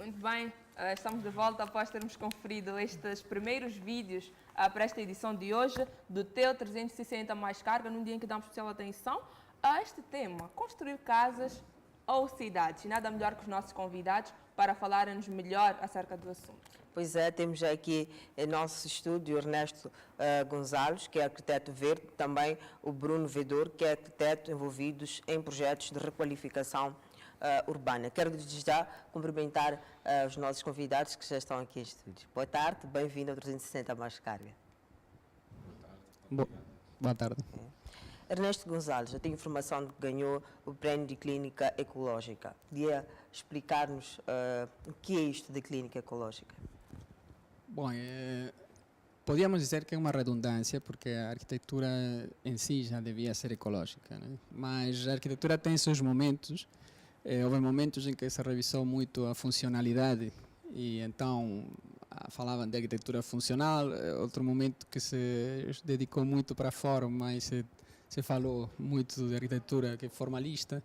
Muito bem, estamos de volta após termos conferido estes primeiros vídeos para esta edição de hoje do Teu 360 Mais Carga, num dia em que damos especial atenção a este tema, construir casas ou cidades. E nada melhor que os nossos convidados para falarem-nos melhor acerca do assunto. Pois é, temos aqui em nosso estúdio Ernesto Gonzalez, que é arquiteto verde, também o Bruno Vedor, que é arquiteto envolvidos em projetos de requalificação urbana. Quero desde já cumprimentar os nossos convidados que já estão aqui em estúdio. Boa tarde, bem-vindo ao 360 Mais Carga. Boa tarde. Ernesto Gonzalez, eu tenho informação de que ganhou o prémio de clínica ecológica. Podia explicar-nos o que é isto de clínica ecológica? Bom, podíamos dizer que é uma redundância, porque a arquitetura em si já devia ser ecológica, né? Mas a arquitetura tem seus momentos. Houve momentos em que se revisou muito a funcionalidade e então falavam de arquitetura funcional, outro momento que se dedicou muito para a forma e se falou muito de arquitetura que é formalista.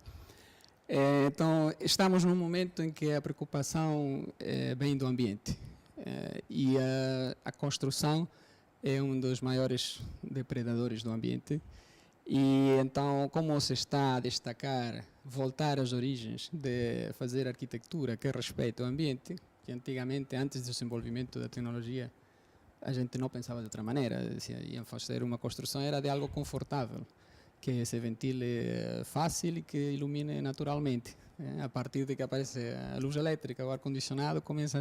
Então, estamos num momento em que a preocupação é bem do ambiente e a construção é um dos maiores depredadores do ambiente. E então, como se está a destacar, voltar às origens de fazer arquitetura que respeita o ambiente, que antigamente, antes do desenvolvimento da tecnologia, a gente não pensava de outra maneira. Iam fazer uma construção, era de algo confortável, que se ventile fácil e que ilumine naturalmente. A partir de que aparece a luz elétrica, o ar-condicionado, começa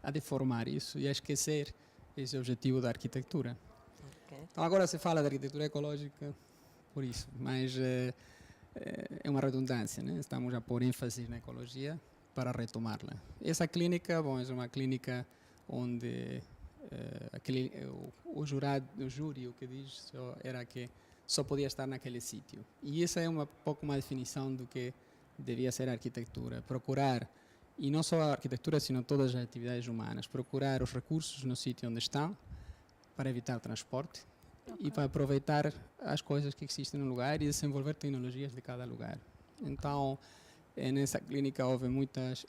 a deformar isso e a esquecer esse objetivo da arquitetura. Okay. Então agora se fala de arquitetura ecológica por isso, mas é uma redundância, né? Estamos a pôr ênfase na ecologia para retomá-la. Essa clínica, é uma clínica onde o júri o que diz era que só podia estar naquele sítio. E essa é uma pouco uma definição do que devia ser a arquitetura. Procurar, e não só a arquitetura, sino todas as atividades humanas, procurar os recursos no sítio onde estão, para evitar transporte e para aproveitar as coisas que existem no lugar e desenvolver tecnologias de cada lugar. Então, nessa clínica houve muitas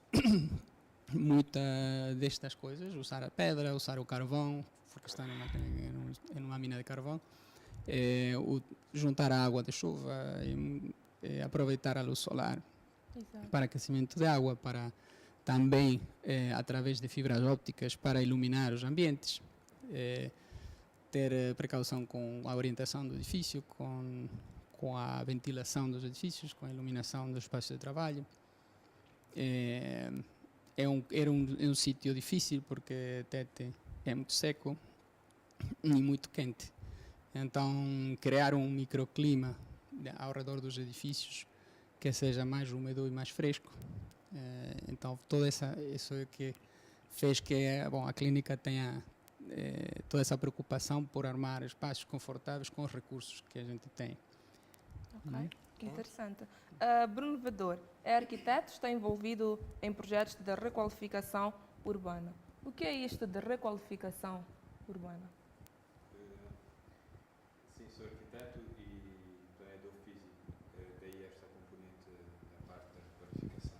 destas coisas, usar a pedra, usar o carvão, porque está numa mina de carvão, juntar a água de chuva e aproveitar a luz solar. Exato. Para aquecimento de água, para também, através de fibras ópticas, para iluminar os ambientes, ter precaução com a orientação do edifício, com a ventilação dos edifícios, com a iluminação dos espaços de trabalho. Era um sítio difícil porque Tete é muito seco e muito quente. Então, criar um microclima ao redor dos edifícios que seja mais úmido e mais fresco. Então, isso é que fez que a clínica tenha toda essa preocupação por armar espaços confortáveis com os recursos que a gente tem. Ok, que interessante. Bruno Vedor é arquiteto, está envolvido em projetos de requalificação urbana. O que é isto de requalificação urbana? Sim, sou arquiteto e planeador físico, daí esta componente da parte da requalificação.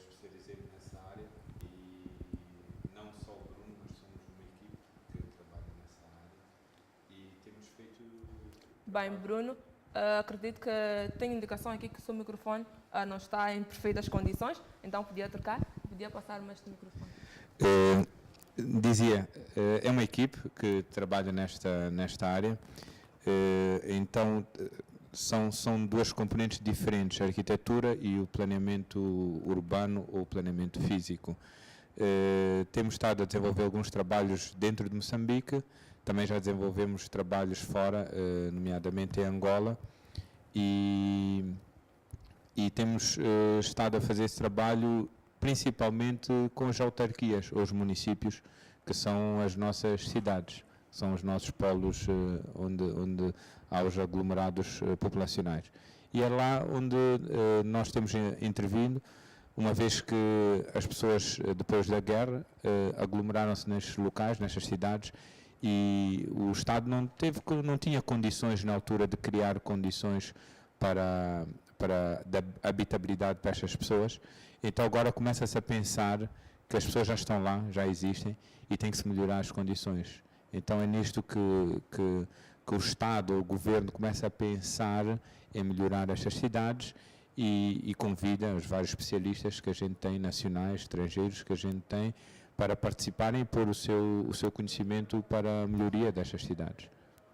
Especializei-me nessa área e não só o Bruno, mas somos uma equipe que trabalha nessa área e temos feito... Bem, Bruno, acredito que tenho indicação aqui que o seu microfone não está em perfeitas condições, então podia passar-me este microfone. Dizia, é uma equipe que trabalha nesta área, então são duas componentes diferentes, a arquitetura e o planeamento urbano ou planeamento físico. Temos estado a desenvolver alguns trabalhos dentro de Moçambique, também já desenvolvemos trabalhos fora, nomeadamente em Angola, e temos estado a fazer esse trabalho principalmente com as autarquias, ou os municípios, que são as nossas cidades, são os nossos polos onde há os aglomerados populacionais. E é lá onde nós temos intervindo, uma vez que as pessoas, depois da guerra, aglomeraram-se nestes locais, nestas cidades, e o Estado não tinha condições na altura de criar condições para da habitabilidade para estas pessoas. Então agora começa-se a pensar que as pessoas já estão lá, já existem, e tem que se melhorar as condições. Então é nisto que o Estado ou o Governo começa a pensar em melhorar estas cidades e convida os vários especialistas que a gente tem, nacionais, estrangeiros, que a gente tem, para participarem e pôr o seu conhecimento para a melhoria destas cidades.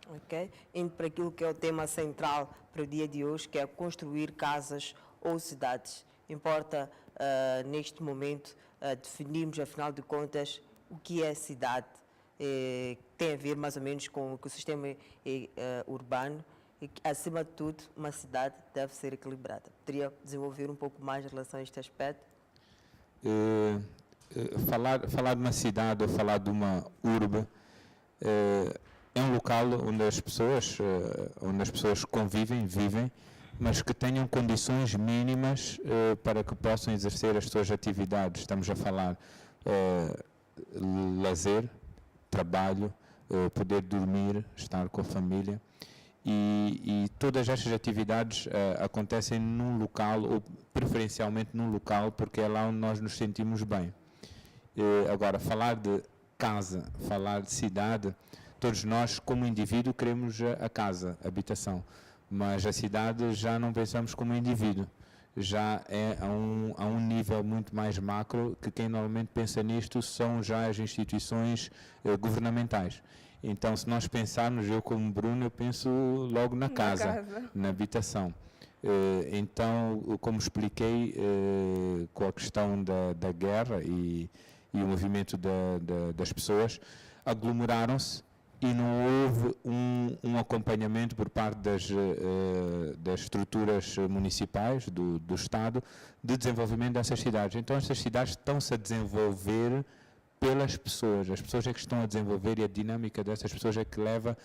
Ok? Indo para aquilo que é o tema central para o dia de hoje, que é construir casas ou cidades. Importa, neste momento, definirmos, afinal de contas, o que é cidade. Tem a ver, mais ou menos, com o sistema urbano e que, acima de tudo, uma cidade deve ser equilibrada. Poderia desenvolver um pouco mais em relação a este aspecto? Falar de uma cidade ou falar de uma urbe é um local onde as pessoas convivem, vivem, mas que tenham condições mínimas para que possam exercer as suas atividades. Estamos a falar lazer, trabalho, poder dormir, estar com a família. E todas estas atividades acontecem num local, ou preferencialmente num local, porque é lá onde nós nos sentimos bem. Agora, falar de casa, falar de cidade, todos nós, como indivíduo, queremos a casa, a habitação, mas a cidade já não pensamos como indivíduo, já é a um nível muito mais macro, que quem normalmente pensa nisto são já as instituições governamentais. Então, se nós pensarmos, eu como Bruno, eu penso logo na casa, na habitação. Então, como expliquei, com a questão da guerra e o movimento das pessoas, aglomeraram-se e não houve um acompanhamento por parte das estruturas municipais, do Estado, de desenvolvimento dessas cidades. Então, estas cidades estão-se a desenvolver pelas pessoas. As pessoas é que estão a desenvolver e a dinâmica dessas pessoas é que leva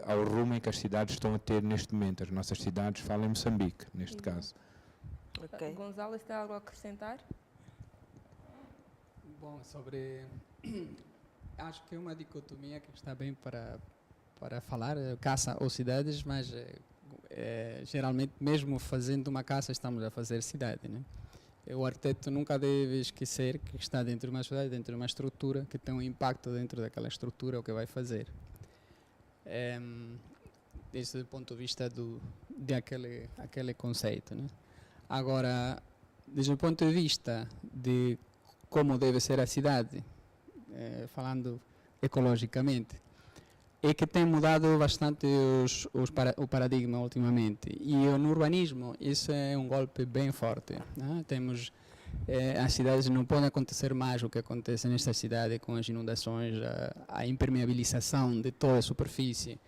ao rumo em que as cidades estão a ter neste momento. As nossas cidades, falam em Moçambique, neste caso. Okay. Gonzalo, tem algo a acrescentar? Bom, acho que é uma dicotomia que está bem para falar, casa ou cidades, mas geralmente, mesmo fazendo uma casa, estamos a fazer cidade, né? O arquiteto nunca deve esquecer que está dentro de uma cidade, dentro de uma estrutura, que tem um impacto dentro daquela estrutura, o que vai fazer. Desde o ponto de vista de aquele conceito, né? Agora, desde o ponto de vista de como deve ser a cidade, falando ecologicamente, é que tem mudado bastante o paradigma ultimamente. E no urbanismo, isso é um golpe bem forte, né? Temos, as cidades não podem acontecer mais o que acontece nesta cidade, com as inundações, a impermeabilização de toda a superfície,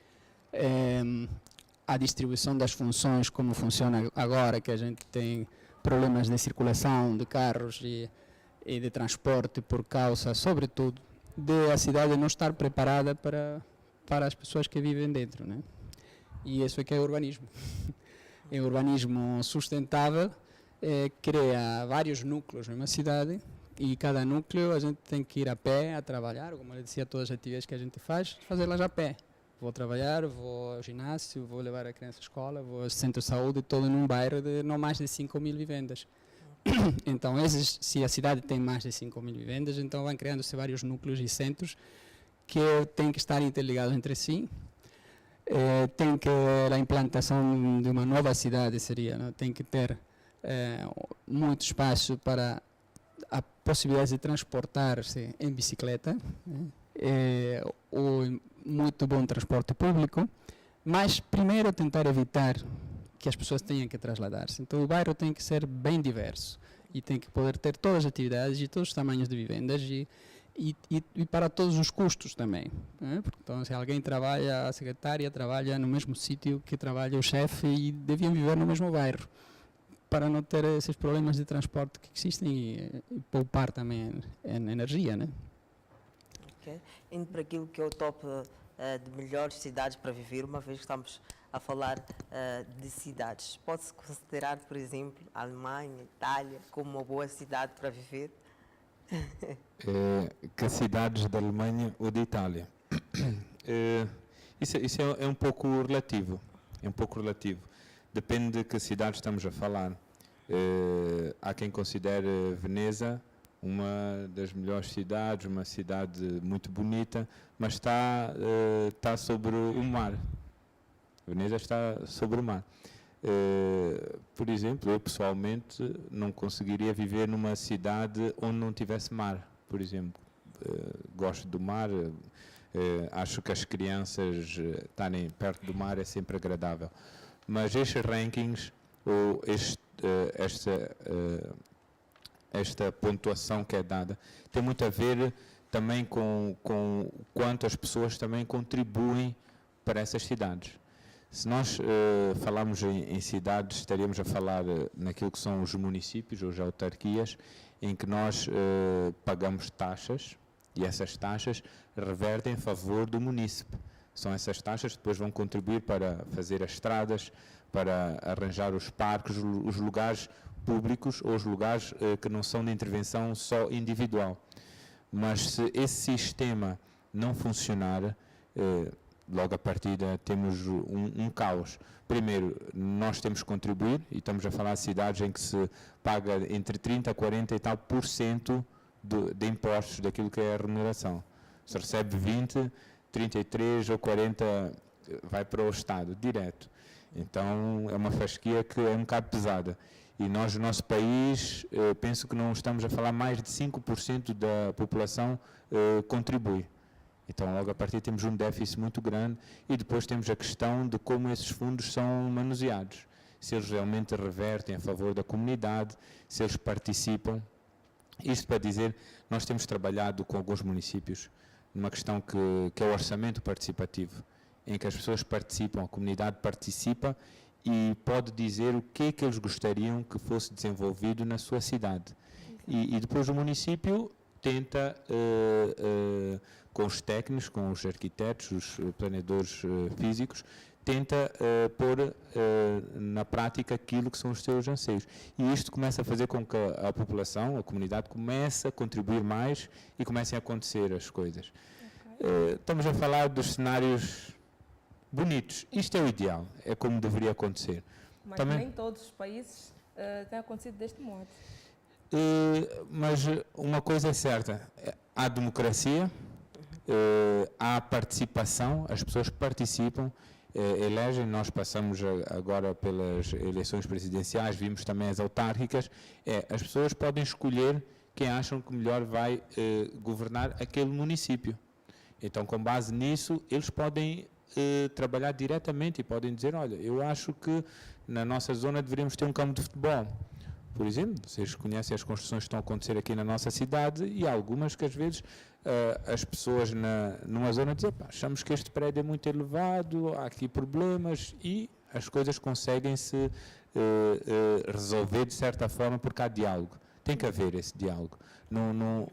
a distribuição das funções, como funciona agora, que a gente tem problemas de circulação de carros e de transporte por causa, sobretudo, de a cidade não estar preparada para as pessoas que vivem dentro, né? E isso é que é urbanismo. É urbanismo sustentável, cria vários núcleos numa cidade e cada núcleo a gente tem que ir a pé a trabalhar, como eu dizia, todas as atividades que a gente faz, fazê-las a pé. Vou trabalhar, vou ao ginásio, vou levar a criança à escola, vou ao centro de saúde, todo num bairro de não mais de 5.000 vivendas. Então, se a cidade tem mais de 5.000 vivendas, então vão criando-se vários núcleos e centros que têm que estar interligados entre si. Tem que a implantação de uma nova cidade seria, né? Tem que ter muito espaço para a possibilidade de transportar-se em bicicleta, né? Ou muito bom transporte público, mas primeiro tentar evitar que as pessoas tenham que trasladar-se. Então o bairro tem que ser bem diverso e tem que poder ter todas as atividades e todos os tamanhos de vivendas e para todos os custos também, né? Então, se alguém trabalha, a secretária trabalha no mesmo sítio que trabalha o chefe e deviam viver no mesmo bairro, para não ter esses problemas de transporte que existem e poupar também em energia, né? Okay. Indo para aquilo que é o top de melhores cidades para viver, uma vez que estamos a falar de cidades, pode-se considerar, por exemplo, a Alemanha, Itália, como uma boa cidade para viver? Que cidades da Alemanha ou da Itália? Isso é um pouco relativo. É um pouco relativo. depende de que cidade estamos a falar. Há quem considere Veneza uma das melhores cidades, uma cidade muito bonita, mas está sobre o mar. Veneza está sobre o mar. Por exemplo, eu pessoalmente não conseguiria viver numa cidade onde não tivesse mar, por exemplo. Gosto do mar, acho que as crianças estarem perto do mar é sempre agradável. Mas estes rankings, ou esta pontuação que é dada, tem muito a ver também com quanto as pessoas também contribuem para essas cidades. Se nós falarmos em cidades, estaríamos a falar naquilo que são os municípios, ou as autarquias, em que nós pagamos taxas, e essas taxas revertem a favor do munícipe. São essas taxas que depois vão contribuir para fazer as estradas, para arranjar os parques, os lugares públicos, ou os lugares que não são de intervenção só individual. Mas se esse sistema não funcionar, logo a partida temos um caos. Primeiro, nós temos que contribuir, e estamos a falar de cidades em que se paga entre 30% a 40% e tal por cento de impostos daquilo que é a remuneração. Se recebe 20%, 33% ou 40% vai para o Estado, direto. Então é uma fasquia que é um bocado pesada. E nós, no nosso país, penso que não estamos a falar mais de 5% da população contribui. Então, logo a partir temos um déficit muito grande, e depois temos a questão de como esses fundos são manuseados. Se eles realmente revertem a favor da comunidade, se eles participam. Isto para dizer, nós temos trabalhado com alguns municípios numa questão que é o orçamento participativo, em que as pessoas participam, a comunidade participa e pode dizer o que é que eles gostariam que fosse desenvolvido na sua cidade. E depois o município tenta, com os técnicos, com os arquitetos, os planeadores físicos, tenta pôr na prática aquilo que são os seus anseios. E isto começa a fazer com que a população, a comunidade, comece a contribuir mais e comecem a acontecer as coisas. Estamos a falar dos cenários bonitos. Isto é o ideal, é como deveria acontecer. Mas Também, nem todos os países têm acontecido deste modo. mas uma coisa é certa, há democracia, há participação, as pessoas participam, elegem. Nós passamos agora pelas eleições presidenciais, vimos também as autárquicas. As pessoas podem escolher quem acham que melhor vai governar aquele município. Então, com base nisso, eles podem trabalhar diretamente e podem dizer, olha, eu acho que na nossa zona deveríamos ter um campo de futebol. Por exemplo, vocês conhecem as construções que estão a acontecer aqui na nossa cidade, e há algumas que às vezes as pessoas numa zona dizem, achamos que este prédio é muito elevado, há aqui problemas, e as coisas conseguem-se resolver de certa forma porque há diálogo. Tem que haver esse diálogo.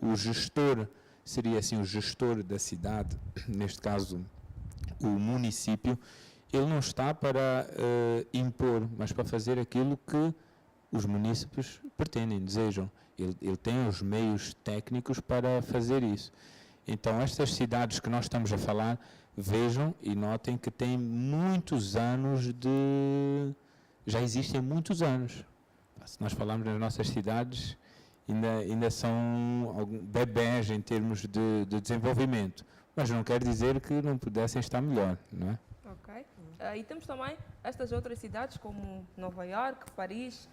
O gestor seria assim, o gestor da cidade, neste caso o município, ele não está para impor, mas para fazer aquilo que os munícipes pretendem, desejam. Ele tem os meios técnicos para fazer isso. Então, estas cidades que nós estamos a falar, vejam e notem que têm muitos anos já existem muitos anos. Se nós falarmos nas nossas cidades, ainda são bebés em termos de desenvolvimento. Mas não quer dizer que não pudessem estar melhor, não é? Ok. E temos também estas outras cidades, como Nova Iorque, Paris.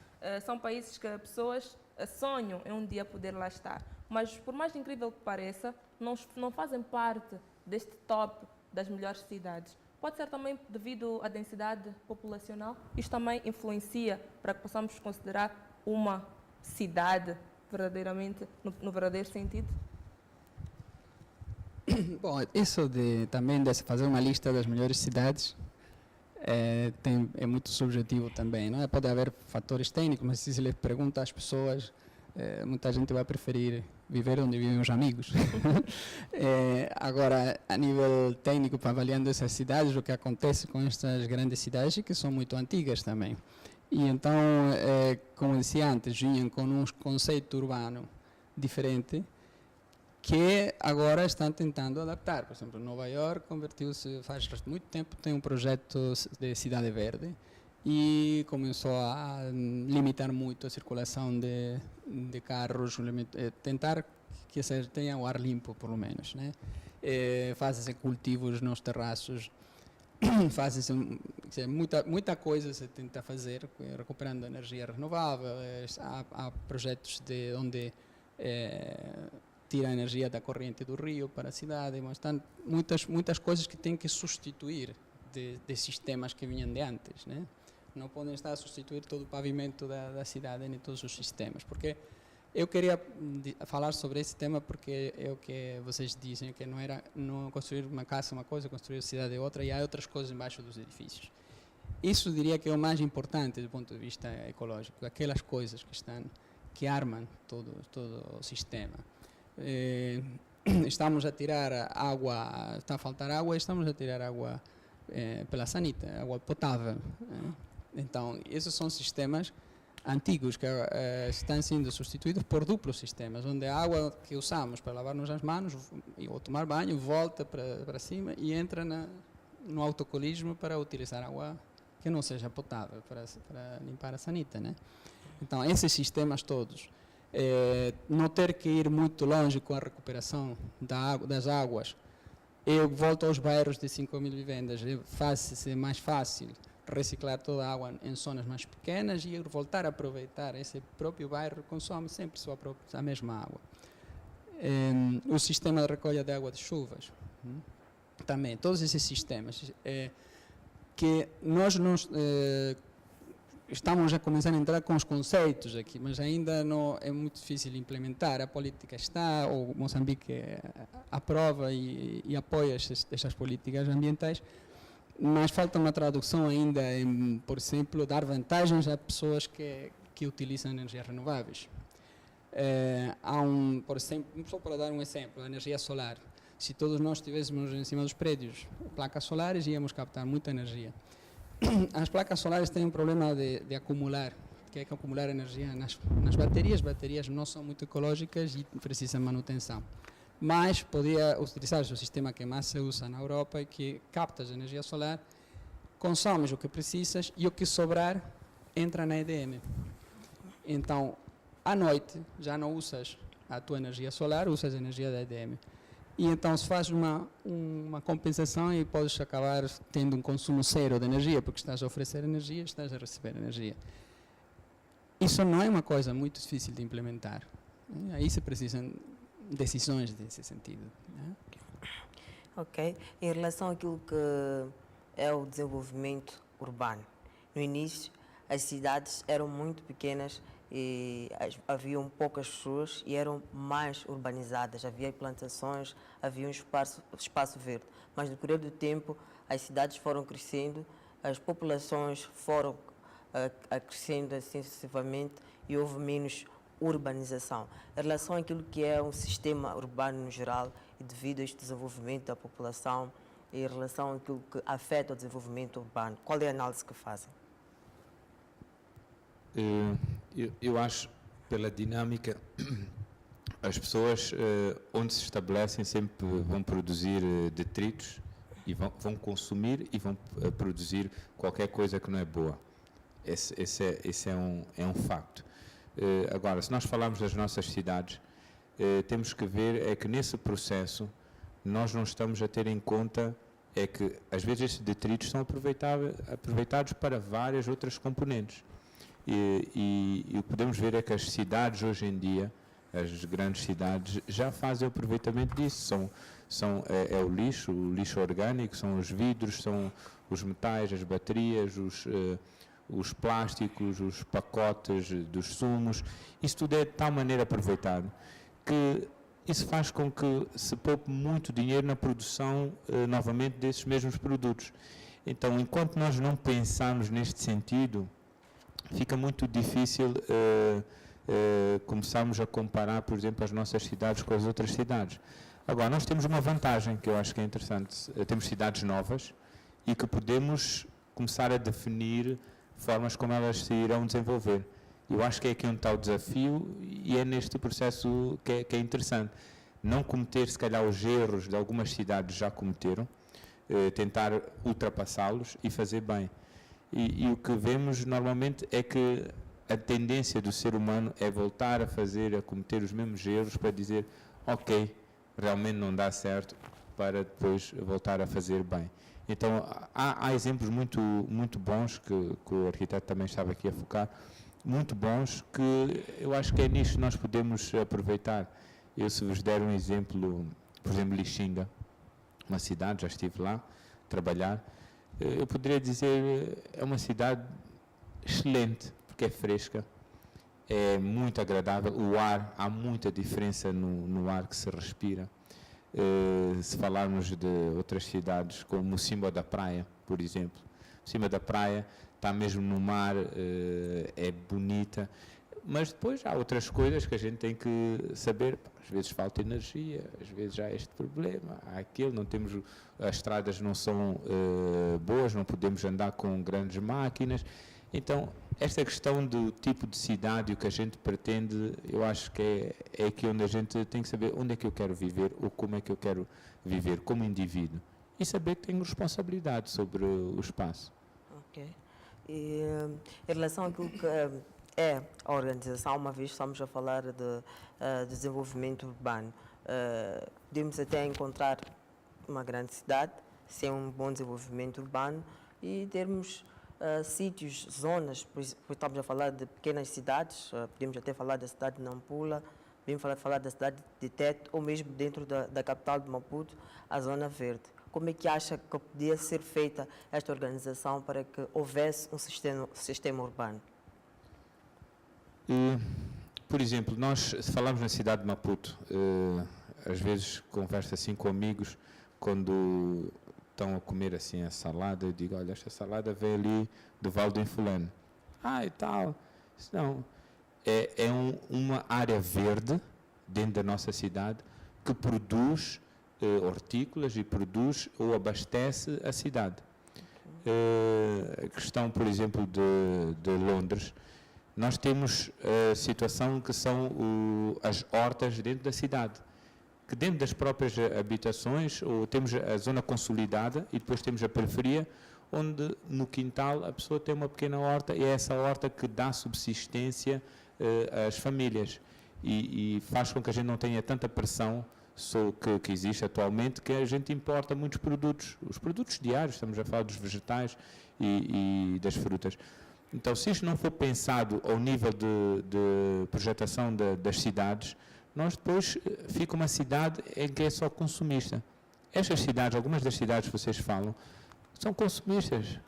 São países que as pessoas sonham em um dia poder lá estar. Mas, por mais incrível que pareça, não fazem parte deste top das melhores cidades. Pode ser também devido à densidade populacional. Isto também influencia para que possamos considerar uma cidade verdadeiramente, no verdadeiro sentido? Bom, isso também de fazer uma lista das melhores cidades é muito subjetivo também, não é? Pode haver fatores técnicos, mas se lhe pergunta às pessoas, muita gente vai preferir viver onde vivem os amigos. Agora, a nível técnico, para avaliando essas cidades, o que acontece com estas grandes cidades é que são muito antigas também. E então, como disse antes, vinham com um conceito urbano diferente, que agora estão tentando adaptar. Por exemplo, Nova York convertiu-se, faz muito tempo, tem um projeto de cidade verde, e começou a limitar muito a circulação de carros, tentar que tenha o ar limpo, pelo menos, né? Fazem-se cultivos nos terraços, fazem-se muita coisa se tenta fazer, recuperando energia renovável. Há projetos onde tira a energia da corrente do rio para a cidade, mas estão muitas coisas que têm que substituir de sistemas que vinham de antes, né? Não podem estar a substituir todo o pavimento da cidade nem todos os sistemas, porque eu queria falar sobre esse tema porque é o que vocês dizem, que não construir uma casa uma coisa, construir a cidade é outra, e há outras coisas embaixo dos edifícios. Isso diria que é o mais importante do ponto de vista ecológico, aquelas coisas que armam todo o sistema. Estamos a tirar água, está a faltar água, estamos a tirar água pela sanita, água potável. Então, esses são sistemas antigos que estão sendo substituídos por duplos sistemas, onde a água que usamos para lavar-nos as mãos ou tomar banho volta para cima e entra no autocolismo para utilizar água que não seja potável, para limpar a sanita, né? Então, esses sistemas todos, não ter que ir muito longe com a recuperação das águas. Eu volto aos bairros de 5.000 vivendas, faz-se mais fácil reciclar toda a água em zonas mais pequenas e voltar a aproveitar esse próprio bairro, consome sempre a mesma água. O sistema de recolha de água de chuvas, também, todos esses sistemas, que nós estamos a começar a entrar com os conceitos aqui, mas ainda não é muito difícil implementar. A política está, o Moçambique aprova e apoia estas políticas ambientais, mas falta uma tradução ainda em, por exemplo, dar vantagens a pessoas que utilizam energias renováveis. Por exemplo, só para dar um exemplo, a energia solar. Se todos nós estivéssemos em cima dos prédios placas solares, íamos captar muita energia. As placas solares têm um problema de acumular, que é que acumular energia nas baterias. As baterias não são muito ecológicas e precisam de manutenção. Mas podia utilizar-se o sistema que mais se usa na Europa, que captas a energia solar, consomes o que precisas e o que sobrar entra na EDM. Então, à noite, já não usas a tua energia solar, usas a energia da EDM. E então se faz uma compensação e podes acabar tendo um consumo zero de energia, porque estás a oferecer energia, estás a receber energia. Isso não é uma coisa muito difícil de implementar. Aí se precisam decisões nesse sentido. Né? Ok. Em relação àquilo que é o desenvolvimento urbano, no início as cidades eram muito pequenas e haviam poucas pessoas e eram mais urbanizadas, havia plantações, havia um espaço verde. Mas no decorrer do tempo as cidades foram crescendo, as populações foram crescendo assim sucessivamente e houve menos urbanização. Em relação àquilo que é um sistema urbano no geral e devido a este desenvolvimento da população em relação àquilo que afeta o desenvolvimento urbano, qual é a análise que fazem? Eu acho, pela dinâmica, as pessoas onde se estabelecem sempre vão produzir detritos e vão consumir e vão produzir qualquer coisa que não é boa. Esse é um facto. Agora, se nós falarmos das nossas cidades, temos que ver que nesse processo nós não estamos a ter em conta que às vezes esses detritos são aproveitados para várias outras componentes. E o que podemos ver é que as cidades hoje em dia, as grandes cidades, já fazem o aproveitamento disso. É o lixo orgânico, são os vidros, são os metais, as baterias, os plásticos, os pacotes dos sumos. Isso tudo é de tal maneira aproveitado que isso faz com que se poupe muito dinheiro na produção novamente desses mesmos produtos. Então, enquanto nós não pensarmos neste sentido, fica muito difícil começarmos a comparar, por exemplo, as nossas cidades com as outras cidades. Agora, nós temos uma vantagem que eu acho que é interessante. Temos cidades novas e que podemos começar a definir formas como elas se irão desenvolver. Eu acho que é aqui onde está o desafio e é neste processo que é interessante. Não cometer, se calhar, os erros de algumas cidades já cometeram, tentar ultrapassá-los e fazer bem. E o que vemos normalmente é que a tendência do ser humano é voltar a cometer os mesmos erros para dizer, ok, realmente não dá certo, para depois voltar a fazer bem. Então, há exemplos muito bons, que o arquiteto também estava aqui a focar, muito bons, que eu acho que é nisto que nós podemos aproveitar. Eu, se vos der um exemplo, por exemplo, Lixinga, uma cidade, já estive lá a trabalhar, eu poderia dizer, é uma cidade excelente, porque é fresca, é muito agradável, o ar, há muita diferença no ar que se respira. Se falarmos de outras cidades, como Mocimboa da Praia, por exemplo. Mocimboa da Praia está mesmo no mar, é bonita, mas depois há outras coisas que a gente tem que saber. Às vezes falta energia, às vezes há este problema, há aquele, não temos, as estradas não são boas, não podemos andar com grandes máquinas. Então, esta questão do tipo de cidade e o que a gente pretende, eu acho que é aqui onde a gente tem que saber onde é que eu quero viver ou como é que eu quero viver como indivíduo. E saber que tenho responsabilidade sobre o espaço. Ok. E, em relação àquilo que é a organização, uma vez estamos a falar de desenvolvimento urbano, podemos até encontrar uma grande cidade sem um bom desenvolvimento urbano e termos sítios, zonas, pois estamos a falar de pequenas cidades, podemos até falar da cidade de Nampula, podemos falar da cidade de Tete, ou mesmo dentro da capital de Maputo, a Zona Verde. Como é que acha que podia ser feita esta organização para que houvesse um sistema urbano? Por exemplo, nós, se falarmos na cidade de Maputo, às vezes converso assim com amigos, quando estão a comer assim a salada, eu digo, olha, esta salada vem ali do Vale do Infulano. E tal. Não, é uma área verde dentro da nossa cidade que produz hortícolas e produz ou abastece a cidade. A questão, por exemplo, de Londres, nós temos a situação que são as hortas dentro da cidade, que dentro das próprias habitações, ou temos a zona consolidada e depois temos a periferia, onde no quintal a pessoa tem uma pequena horta e é essa horta que dá subsistência às famílias e faz com que a gente não tenha tanta pressão que existe atualmente, que a gente importa muitos produtos, os produtos diários, estamos a falar dos vegetais e das frutas. Então, se isto não for pensado ao nível de projetação das cidades, nós depois fica uma cidade em que é só consumista. Estas cidades, algumas das cidades que vocês falam, são consumistas.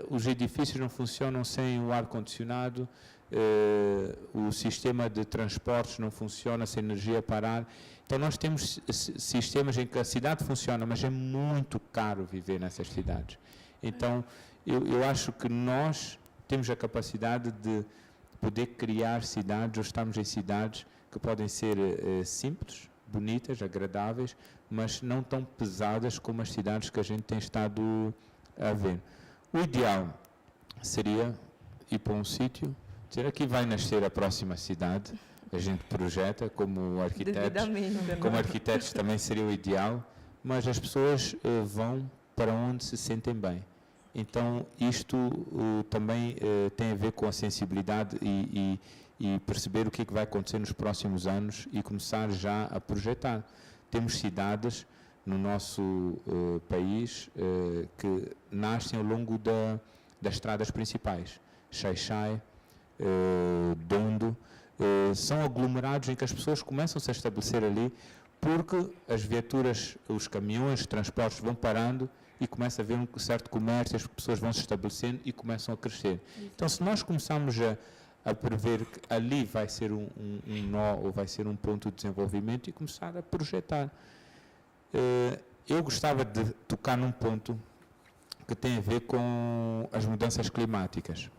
Os edifícios não funcionam sem o ar-condicionado, o sistema de transportes não funciona sem energia parar. Então nós temos sistemas em que a cidade funciona, mas é muito caro viver nessas cidades. Então eu acho que nós temos a capacidade de poder criar cidades, ou estamos em cidades que podem ser simples, bonitas, agradáveis, mas não tão pesadas como as cidades que a gente tem estado a ver. O ideal seria ir para um sítio, dizer aqui vai nascer a próxima cidade, a gente projeta como arquitetos também seria o ideal, mas as pessoas vão para onde se sentem bem. Então isto também tem a ver com a sensibilidade e perceber o que é que vai acontecer nos próximos anos e começar já a projetar. Temos cidades no nosso país que nascem ao longo das estradas principais. Xai-Xai, Dondo, são aglomerados em que as pessoas começam-se a estabelecer ali porque as viaturas, os caminhões, os transportes vão parando e começa a haver um certo comércio, as pessoas vão se estabelecendo e começam a crescer. Então, se nós começarmos a prever que ali vai ser um nó ou vai ser um ponto de desenvolvimento e começar a projetar. Eu gostava de tocar num ponto que tem a ver com as mudanças climáticas.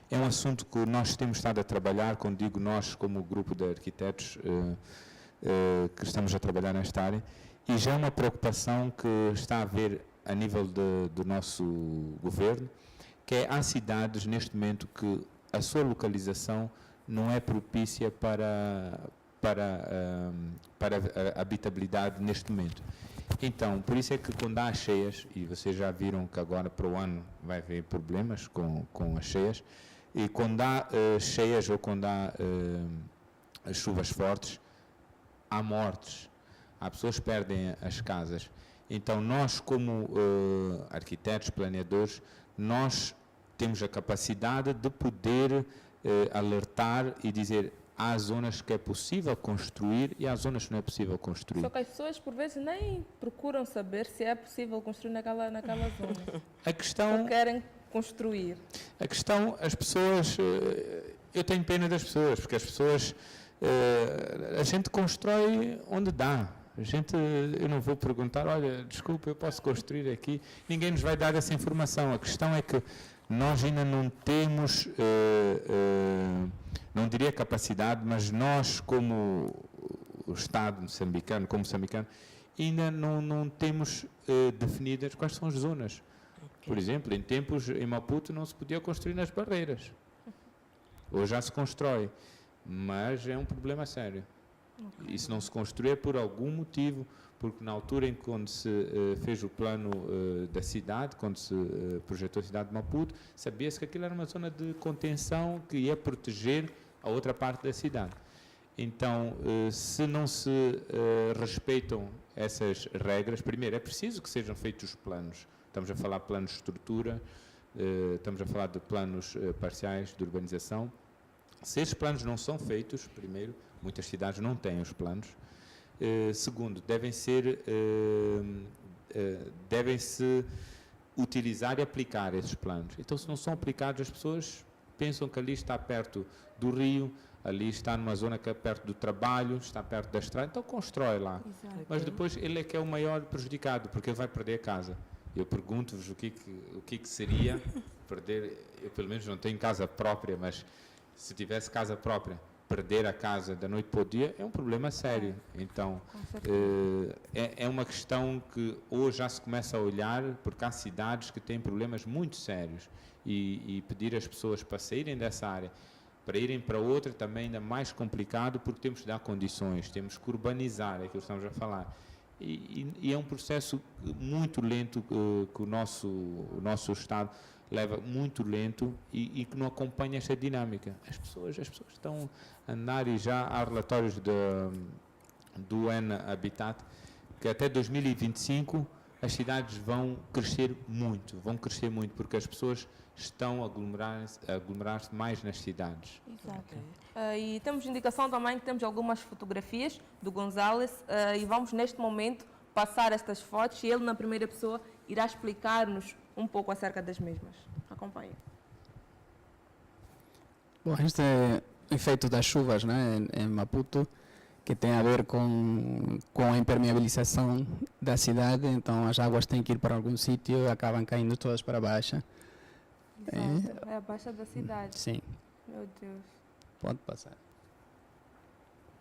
É um assunto que nós temos estado a trabalhar, quando digo nós, como grupo de arquitetos que estamos a trabalhar nesta área, e já é uma preocupação que está a haver a nível do nosso governo, que é há cidades neste momento que a sua localização não é propícia para a habitabilidade neste momento. Então, por isso é que quando há cheias, e vocês já viram que agora para o ano vai haver problemas com as cheias, e quando há cheias ou quando há as chuvas fortes, há mortes, há pessoas que perdem as casas. Então nós como arquitetos, planeadores, nós temos a capacidade de poder alertar e dizer há zonas que é possível construir e há zonas que não é possível construir. Só que as pessoas, por vezes, nem procuram saber se é possível construir naquela zona. A questão... Só querem construir. A questão, as pessoas... eu tenho pena das pessoas, porque as pessoas... a gente constrói onde dá. Eu não vou perguntar, olha, desculpa, eu posso construir aqui. Ninguém nos vai dar essa informação. A questão é que nós ainda não temos... não diria capacidade, mas nós, como o Estado moçambicano, ainda não temos definidas quais são as zonas. Por exemplo, em tempos em Maputo não se podia construir nas barreiras. Hoje já se constrói, mas é um problema sério. E se não se construir é por algum motivo, porque na altura em que quando se fez o plano da cidade, quando se projetou a cidade de Maputo, sabia-se que aquilo era uma zona de contenção que ia proteger a outra parte da cidade. Então, se não se respeitam essas regras, primeiro, é preciso que sejam feitos os planos. Estamos a falar de planos de estrutura, estamos a falar de planos parciais de urbanização. Se esses planos não são feitos, primeiro, muitas cidades não têm os planos. Segundo, devem-se utilizar e aplicar esses planos. Então, se não são aplicados, as pessoas pensam que ali está perto do rio, ali está numa zona que é perto do trabalho, está perto da estrada, então constrói lá. Exato. Mas depois ele é que é o maior prejudicado, porque ele vai perder a casa. Eu pergunto-vos o que seria perder, eu pelo menos não tenho casa própria, mas se tivesse casa própria, perder a casa da noite para o dia é um problema sério. Então, é uma questão que hoje já se começa a olhar, porque há cidades que têm problemas muito sérios e pedir às pessoas para saírem dessa área, para irem para outra também ainda mais complicado, porque temos que dar condições, temos que urbanizar, é aquilo que estamos a falar. E é um processo muito lento que o nosso Estado leva muito lento e que não acompanha esta dinâmica. As pessoas estão a andar e já há relatórios do UN Habitat que até 2025 as cidades vão crescer muito, porque as pessoas estão a aglomerar-se mais nas cidades. Exato. E temos indicação também que temos algumas fotografias do Gonzales e vamos neste momento passar estas fotos e ele na primeira pessoa irá explicar-nos um pouco acerca das mesmas. Acompanhe. Bom, este é o efeito das chuvas, né, em Maputo, que tem a ver com a impermeabilização da cidade, então as águas têm que ir para algum sítio e acabam caindo todas para baixo. Exato. É a baixa da cidade. Sim. Meu Deus. Pode passar.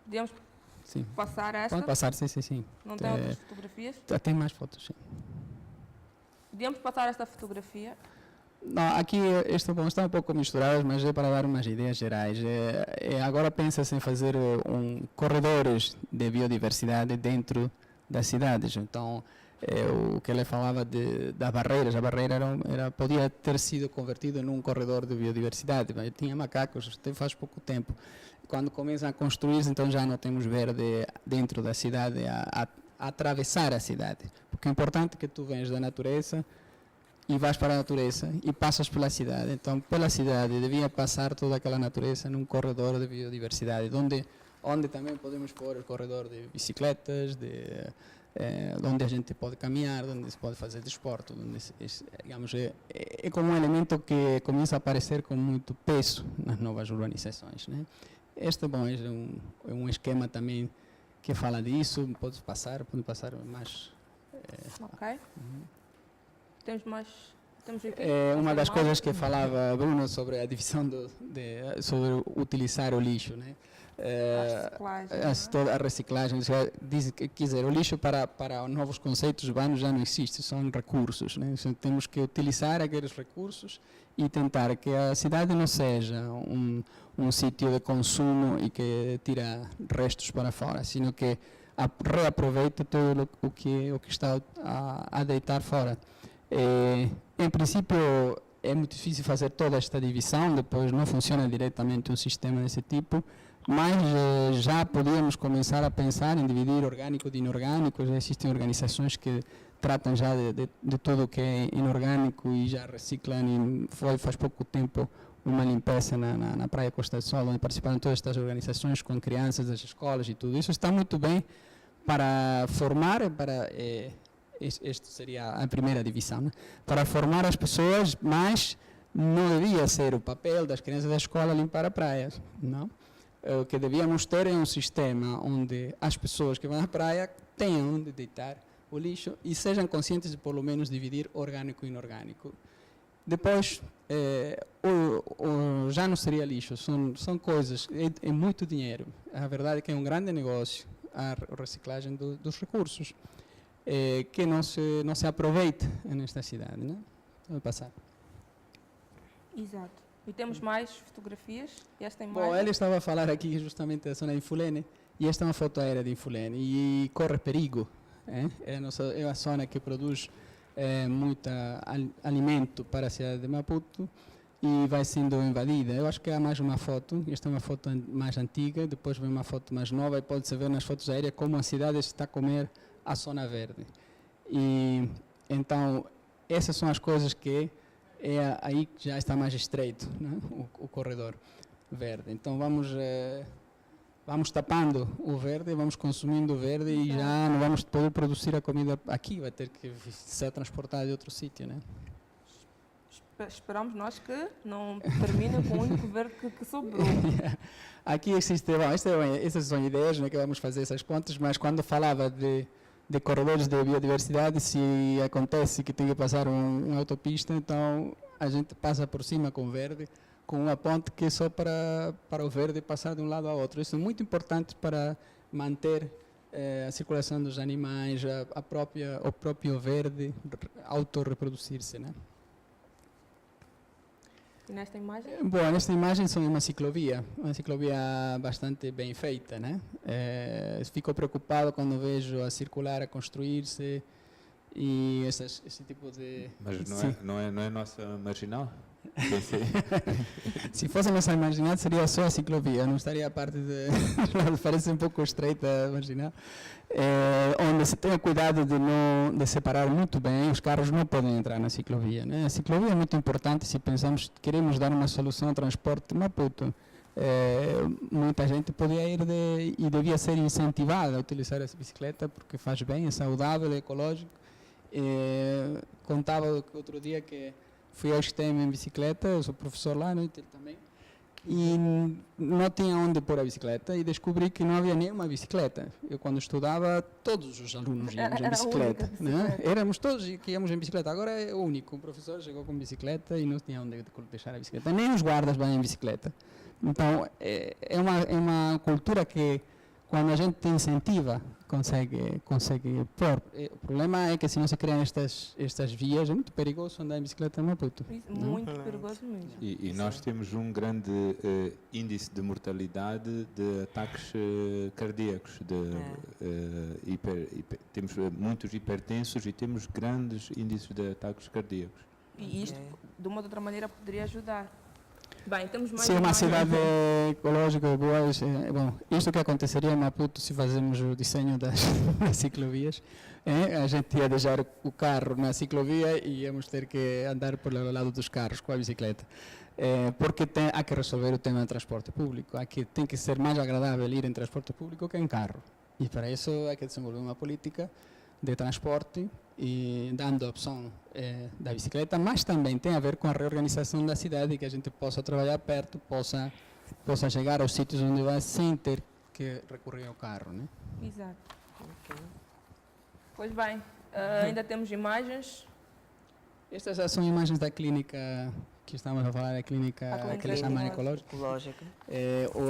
Podemos Sim. passar esta? Pode passar, sim. Não tem outras fotografias? Tem mais fotos, sim. Podíamos passar esta fotografia? Não, aqui estão um pouco misturadas, mas é para dar umas ideias gerais. Agora pensa-se em fazer corredores de biodiversidade dentro das cidades. Então, o que ele falava das barreiras, a barreira podia ter sido convertido num corredor de biodiversidade, mas tinha macacos, até faz pouco tempo. Quando começam a construir, então já não temos verde dentro da cidade, a atravessar a cidade. Porque o importante é que tu vens da natureza e vais para a natureza e passas pela cidade. Então, pela cidade devia passar toda aquela natureza num corredor de biodiversidade, onde também podemos pôr o corredor de bicicletas, onde a gente pode caminhar, onde se pode fazer desporto, digamos, é como um elemento que começa a aparecer com muito peso nas novas urbanizações, né? Este, bom, é um esquema também que fala disso, pode passar mais... Ok. Temos mais... Temos aqui. Uma das coisas que falava Bruno sobre a divisão sobre utilizar o lixo, né? A reciclagem, diz que o lixo para novos conceitos urbanos já não existe, são recursos, né? Temos que utilizar aqueles recursos e tentar que a cidade não seja um sítio de consumo e que tira restos para fora, sino que reaproveita tudo o que está a deitar fora. Em princípio, é muito difícil fazer toda esta divisão, depois não funciona diretamente um sistema desse tipo, mas já podíamos começar a pensar em dividir orgânico de inorgânico. Já existem organizações que tratam já de tudo o que é inorgânico e já reciclam, e faz pouco tempo uma limpeza na Praia Costa do Sol, onde participaram todas estas organizações com crianças das escolas e tudo. Isso está muito bem para formar, esta seria a primeira divisão, né? Para formar as pessoas, mas não devia ser o papel das crianças da escola limpar a praia, não? O que devíamos ter é um sistema onde as pessoas que vão à praia tenham onde deitar o lixo e sejam conscientes de, pelo menos, dividir orgânico e inorgânico. Depois, já não seria lixo, são coisas, é muito dinheiro. A verdade é que é um grande negócio a reciclagem dos recursos, que não se aproveita nesta cidade, né? Vou passar. Exato. E temos mais fotografias? Esta imagem? Bom, ele estava a falar aqui justamente da zona de Infulene, e esta é uma foto aérea de Infulene, e corre perigo. É uma zona que produz muito alimento para a cidade de Maputo e vai sendo invadida. Eu acho que há mais uma foto, esta é uma foto mais antiga, depois vem uma foto mais nova, e pode-se ver nas fotos aéreas como a cidade está a comer a zona verde. E então, essas são as coisas que aí que já está mais estreito, né? o corredor verde. Então vamos tapando o verde, vamos consumindo o verde e já não vamos poder produzir a comida aqui, vai ter que ser transportada de outro sítio, né? Esperamos nós que não termine com o único verde que sobrou. Aqui existe, bom, essas são ideias, né, que vamos fazer essas pontes, mas quando falava de corredores de biodiversidade, se acontece que tem que passar uma autopista, então a gente passa por cima com verde, com uma ponte que é só para o verde passar de um lado ao outro. Isso é muito importante para manter a circulação dos animais, o próprio verde autorreproduzir-se, né? E nesta imagem? Bom, nesta imagem são uma ciclovia bastante bem feita, né? Fico preocupado quando vejo a circular, a construir-se e esse tipo de... Mas não é nossa marginal? Se fosse nossa marginal seria só a ciclovia, não estaria a parte de... Parece um pouco estreita a marginal. Onde se tenha cuidado de separar muito bem, os carros não podem entrar na ciclovia, né? A ciclovia é muito importante se pensamos que queremos dar uma solução ao transporte de Maputo. Muita gente podia ir e devia ser incentivada a utilizar essa bicicleta porque faz bem, é saudável, é ecológico. Contava outro dia que fui ao STEM em bicicleta, eu sou professor lá, né, também, e não tinha onde pôr a bicicleta e descobri que não havia nenhuma bicicleta. Eu, quando estudava, todos os alunos íamos em bicicleta, né? Éramos todos que íamos em bicicleta. Agora é o único, o professor chegou com bicicleta e não tinha onde deixar a bicicleta. Nem os guardas vão em bicicleta. Então, é uma cultura que, quando a gente incentiva, consegue pôr. O problema é que se não se criam estas vias, é muito perigoso andar em bicicleta em Maputo. Muito perigoso mesmo. E nós temos um grande índice de mortalidade de ataques cardíacos. Temos muitos hipertensos e temos grandes índices de ataques cardíacos. E isto, de uma ou outra maneira, poderia ajudar. Bem, temos mais uma cidade ecológica boa. Bom, isto que aconteceria em Maputo se fazemos o desenho das ciclovias. A gente ia deixar o carro na ciclovia e íamos ter que andar por lado dos carros com a bicicleta. Porque há que resolver o tema do transporte público. Tem que ser mais agradável ir em transporte público que em carro. E para isso há que desenvolver uma política de transporte e dando a opção da bicicleta, mas também tem a ver com a reorganização da cidade, que a gente possa trabalhar perto, possa chegar aos sítios onde vai sem ter que recorrer ao carro, né? Exato. Okay. Pois bem, ainda temos imagens. Estas já são imagens da clínica que estamos a falar, a clínica que eles chamam ecológica.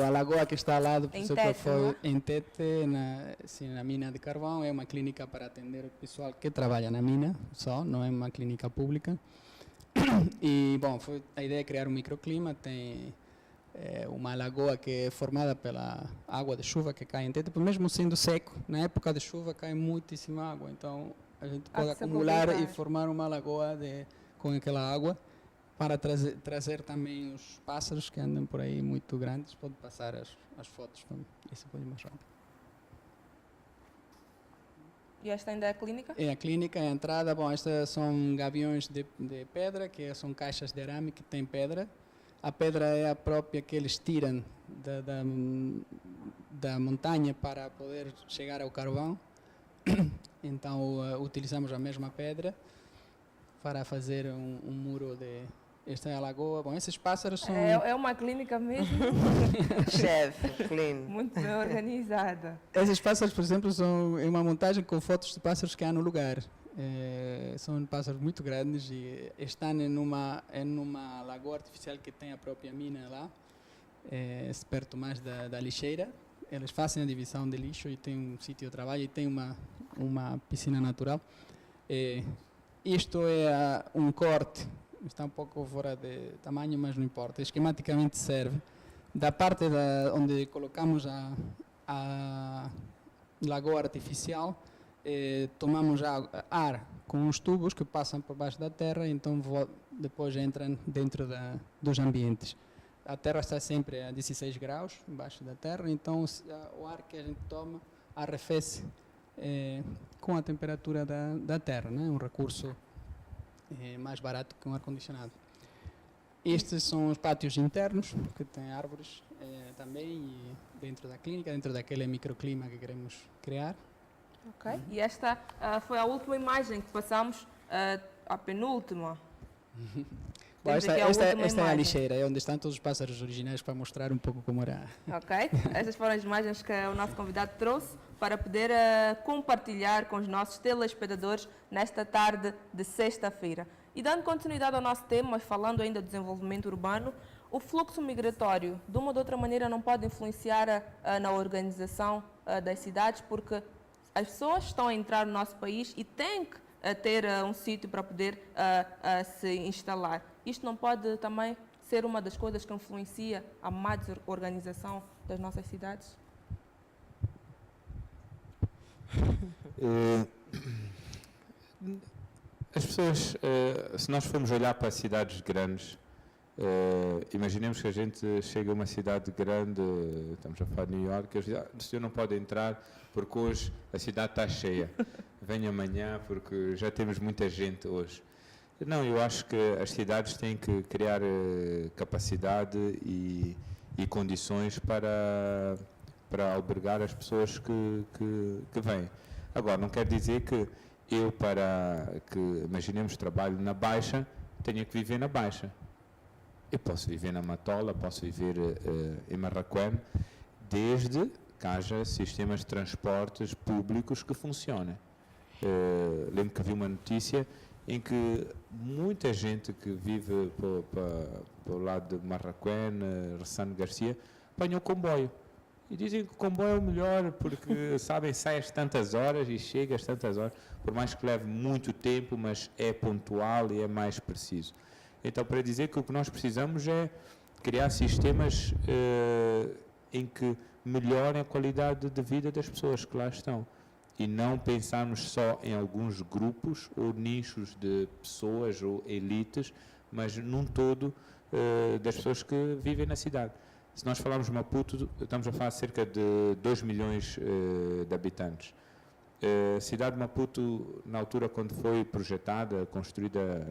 A lagoa que está ao lado, por exemplo, foi em Tete, na mina de carvão, é uma clínica para atender o pessoal que trabalha na mina, só, não é uma clínica pública. E, bom, a ideia é criar um microclima, tem É uma lagoa que é formada pela água de chuva que cai em teto, mesmo sendo seco, na época de chuva cai muitíssima água, então a gente pode que se acumular e aproveitar. formar uma lagoa com aquela água para trazer também os pássaros que andam por aí muito grandes. Pode passar as fotos também, isso pode mostrar. E esta ainda é a clínica? É a clínica, a entrada, bom, estas são gaviões de pedra, que são caixas de arame que têm pedra. A pedra é a própria que eles tiram da montanha para poder chegar ao carvão. Então utilizamos a mesma pedra para fazer um muro de... Esta é a lagoa. Bom, esses pássaros são... É uma clínica mesmo Chefe, clean. muito bem organizada. Esses pássaros, por exemplo, são uma montagem com fotos de pássaros que há no lugar. São pássaros muito grandes e estão em uma lagoa artificial que tem a própria mina lá, perto mais da lixeira. Eles fazem a divisão de lixo e tem um sítio de trabalho e tem uma piscina natural. Isto é um corte, está um pouco fora de tamanho, mas não importa. Esquematicamente serve. Da parte onde colocamos a lagoa artificial, tomamos ar com os tubos que passam por baixo da terra, então depois entram dentro dos ambientes. A terra está sempre a 16 graus embaixo da terra, então o ar que a gente toma arrefece com a temperatura da terra, né? Um recurso mais barato que um ar-condicionado. Estes são os pátios internos, que têm árvores também, e dentro da clínica, dentro daquele microclima que queremos criar. Ok. E esta foi a última imagem que passamos, a penúltima. Bom, Temos esta aqui a última é a imagem. lixeira, é onde estão todos os pássaros originais para mostrar um pouco como era. Ok? Estas foram as imagens que o nosso convidado trouxe para poder compartilhar com os nossos telespectadores nesta tarde de sexta-feira. E dando continuidade ao nosso tema, mas falando ainda do desenvolvimento urbano, o fluxo migratório, de uma ou de outra maneira, não pode influenciar na organização das cidades, porque as pessoas estão a entrar no nosso país e têm que ter um sítio para poder se instalar. Isto não pode também ser uma das coisas que influencia a má organização das nossas cidades? As pessoas, se nós formos olhar para cidades grandes, imaginemos que a gente chega a uma cidade grande, estamos a falar de New York, o senhor não pode entrar porque hoje a cidade está cheia, venha amanhã porque já temos muita gente hoje. Não, eu acho que as cidades têm que criar capacidade e condições para albergar as pessoas que vêm. Agora, não quer dizer que eu, para que, imaginemos, trabalho na Baixa, tenha que viver na Baixa. Eu posso viver na Matola, posso viver em Marraquém, desde que haja sistemas de transportes públicos que funcionem. Lembro que vi uma notícia em que muita gente que vive para o lado de Marraquém, Ressano Garcia, apanha o comboio. E dizem que o comboio é o melhor porque, sabem, sai às tantas horas e chega às tantas horas, por mais que leve muito tempo, mas é pontual e é mais preciso. Então, para dizer que o que nós precisamos é criar sistemas em que melhorem a qualidade de vida das pessoas que lá estão. E não pensarmos só em alguns grupos ou nichos de pessoas ou elites, mas num todo das pessoas que vivem na cidade. Se nós falarmos de Maputo, estamos a falar de cerca de 2 milhões de habitantes. A cidade de Maputo, na altura quando foi projetada, construída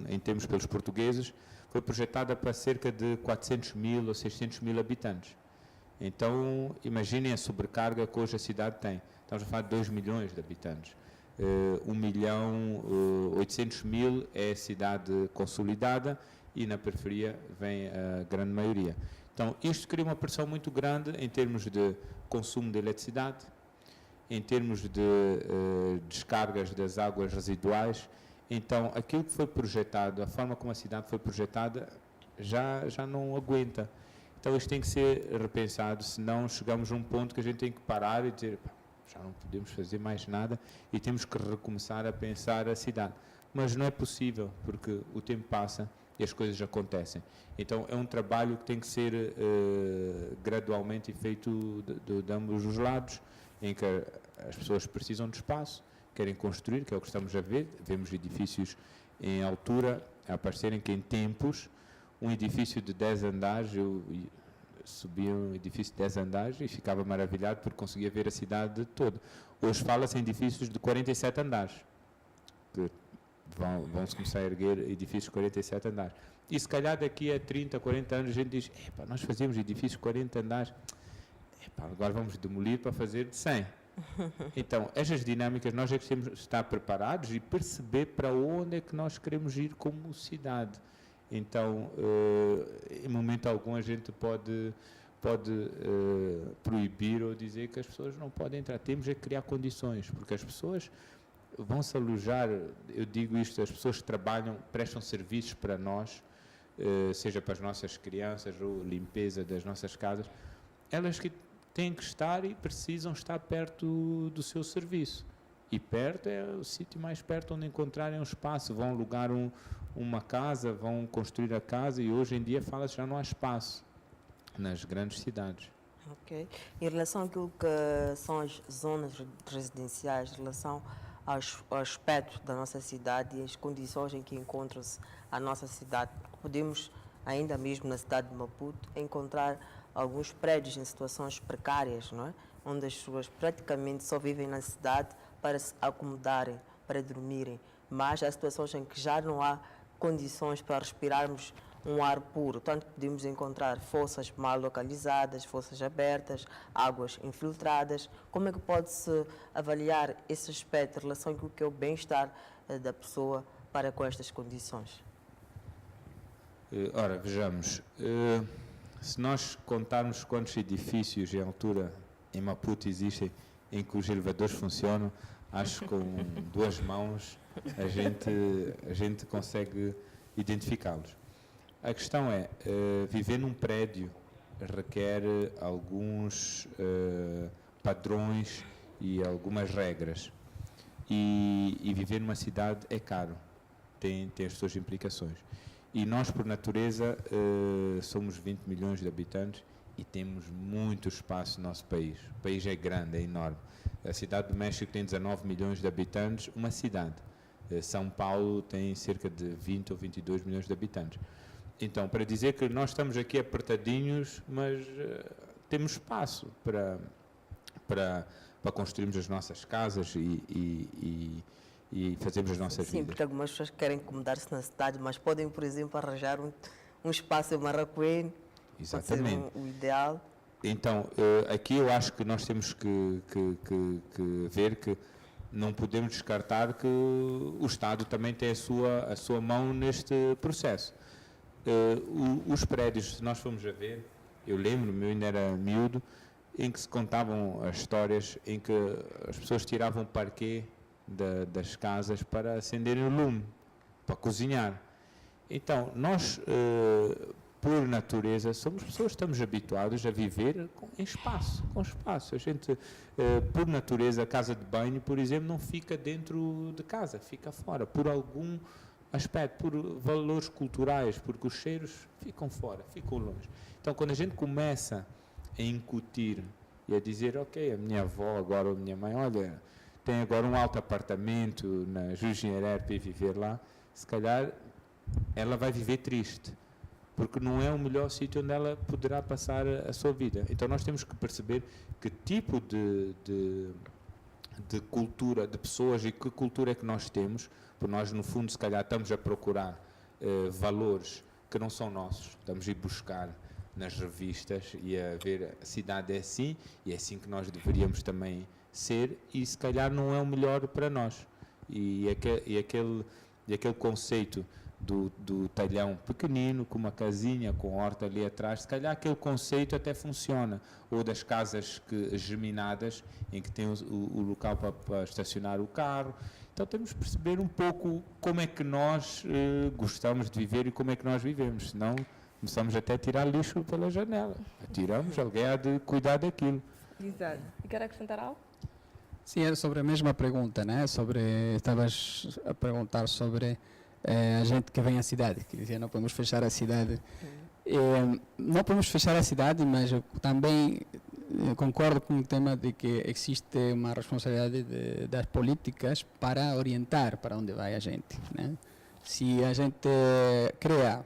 em termos pelos portugueses, foi projetada para cerca de 400 mil ou 600 mil habitantes. Então, imaginem a sobrecarga que hoje a cidade tem. Estamos a falar de 2 milhões de habitantes. 1 milhão 800 mil é a cidade consolidada e na periferia vem a grande maioria. Então, isto cria uma pressão muito grande em termos de consumo de eletricidade, em termos de descargas das águas residuais. Então, aquilo que foi projetado, a forma como a cidade foi projetada, já não aguenta. Então, isto tem que ser repensado, senão chegamos a um ponto que a gente tem que parar e dizer, já não podemos fazer mais nada e temos que recomeçar a pensar a cidade. Mas não é possível, porque o tempo passa e as coisas acontecem. Então é um trabalho que tem que ser gradualmente feito de ambos os lados, em que as pessoas precisam de espaço, querem construir, que é o que estamos a ver. Vemos edifícios em altura a aparecerem, que em tempos um edifício de 10 andares, eu subia um edifício de 10 andares e ficava maravilhado porque conseguia ver a cidade toda. Hoje fala-se em edifícios de 47 andares, que vão-se começar a erguer edifícios de 47 andares. E se calhar daqui a 30, 40 anos a gente diz, nós fazíamos edifícios de 40 andares, agora vamos demolir para fazer de 100. Então, estas dinâmicas nós é que temos que estar preparados e perceber para onde é que nós queremos ir como cidade. Então, em momento algum a gente pode proibir ou dizer que as pessoas não podem entrar. Temos é que criar condições, porque as pessoas vão se alojar. Eu digo isto, as pessoas que trabalham, prestam serviços para nós, seja para as nossas crianças ou limpeza das nossas casas, elas que têm que estar e precisam estar perto do seu serviço. E perto é o sítio mais perto onde encontrarem um espaço. Vão alugar uma casa, vão construir a casa, e hoje em dia fala-se já não há espaço nas grandes cidades. Ok. Em relação àquilo que são as zonas residenciais, em relação ao aspecto da nossa cidade e as condições em que encontra-se a nossa cidade, podemos, ainda mesmo na cidade de Maputo, encontrar alguns prédios em situações precárias, não é? Onde as pessoas praticamente só vivem na cidade para se acomodarem, para dormirem, mas há situações em que já não há condições para respirarmos um ar puro. Tanto podemos encontrar fossas mal localizadas, fossas abertas, águas infiltradas. Como é que pode-se avaliar esse aspecto em relação ao que é o bem-estar da pessoa para com estas condições? Ora, vejamos, se nós contarmos quantos edifícios em altura em Maputo existem em que os elevadores funcionam, acho que com duas mãos a gente consegue identificá-los. A questão é, viver num prédio requer alguns padrões e algumas regras. E viver numa cidade é caro, tem as suas implicações. E nós, por natureza, somos 20 milhões de habitantes e temos muito espaço no nosso país. O país é grande, é enorme. A cidade do México tem 19 milhões de habitantes, uma cidade. São Paulo tem cerca de 20 ou 22 milhões de habitantes. Então, para dizer que nós estamos aqui apertadinhos, mas temos espaço para construirmos as nossas casas e fazermos as nossas vidas. Sim, porque algumas pessoas querem acomodar-se na cidade, mas podem, por exemplo, arranjar um espaço em Maracuene. Exatamente. Pode ser o ideal. Então, aqui eu acho que nós temos que ver que não podemos descartar que o Estado também tem a sua mão neste processo. Os prédios, se nós formos a ver, eu lembro-me, eu ainda era miúdo, em que se contavam as histórias em que as pessoas tiravam o parquet das casas para acenderem o lume, para cozinhar. Então, nós, por natureza, somos pessoas que estamos habituados a viver com espaço. A gente, por natureza, a casa de banho, por exemplo, não fica dentro de casa, fica fora, por algum aspecto, por valores culturais, porque os cheiros ficam fora, ficam longe. Então, quando a gente começa a incutir e a dizer, ok, a minha avó agora, ou a minha mãe, olha, tem agora um alto apartamento na Jujinheré para ir viver lá, se calhar ela vai viver triste, porque não é o melhor sítio onde ela poderá passar a sua vida. Então nós temos que perceber que tipo de cultura, de pessoas e que cultura é que nós temos, porque nós no fundo se calhar estamos a procurar valores que não são nossos, estamos a ir buscar nas revistas e a ver a cidade é assim e é assim que nós deveríamos também ser, e se calhar não é o melhor para nós. E aquele conceito do talhão pequenino, com uma casinha, com horta ali atrás, se calhar aquele conceito até funciona. Ou das casas geminadas, em que tem o local para estacionar o carro. Então temos que perceber um pouco como é que nós gostamos de viver e como é que nós vivemos, senão começamos até a tirar lixo pela janela. Atiramos, alguém há de cuidar daquilo. Exato. E quer acrescentar algo? Sim, era sobre a mesma pergunta, né? Estavas a perguntar sobre a gente que vem à cidade, quer dizer, não podemos fechar a cidade. Não podemos fechar a cidade, mas eu também concordo com o tema de que existe uma responsabilidade das políticas para orientar para onde vai a gente, né? Se a gente cria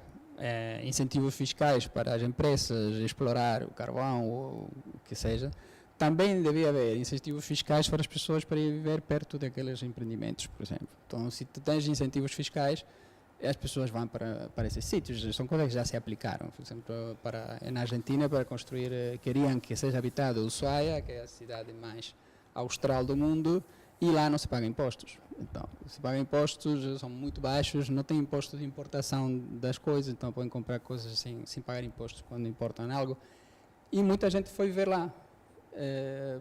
incentivos fiscais para as empresas explorar o carvão ou o que seja, também devia haver incentivos fiscais para as pessoas para ir viver perto daqueles empreendimentos, por exemplo. Então, se tu tens incentivos fiscais, as pessoas vão para esses sítios. São coisas que já se aplicaram. Por exemplo, na Argentina, para construir, queriam que seja habitado Ushuaia, que é a cidade mais austral do mundo, e lá não se paga impostos. Então, se paga impostos, são muito baixos, não tem imposto de importação das coisas, então podem comprar coisas sem pagar impostos quando importam algo. E muita gente foi viver lá,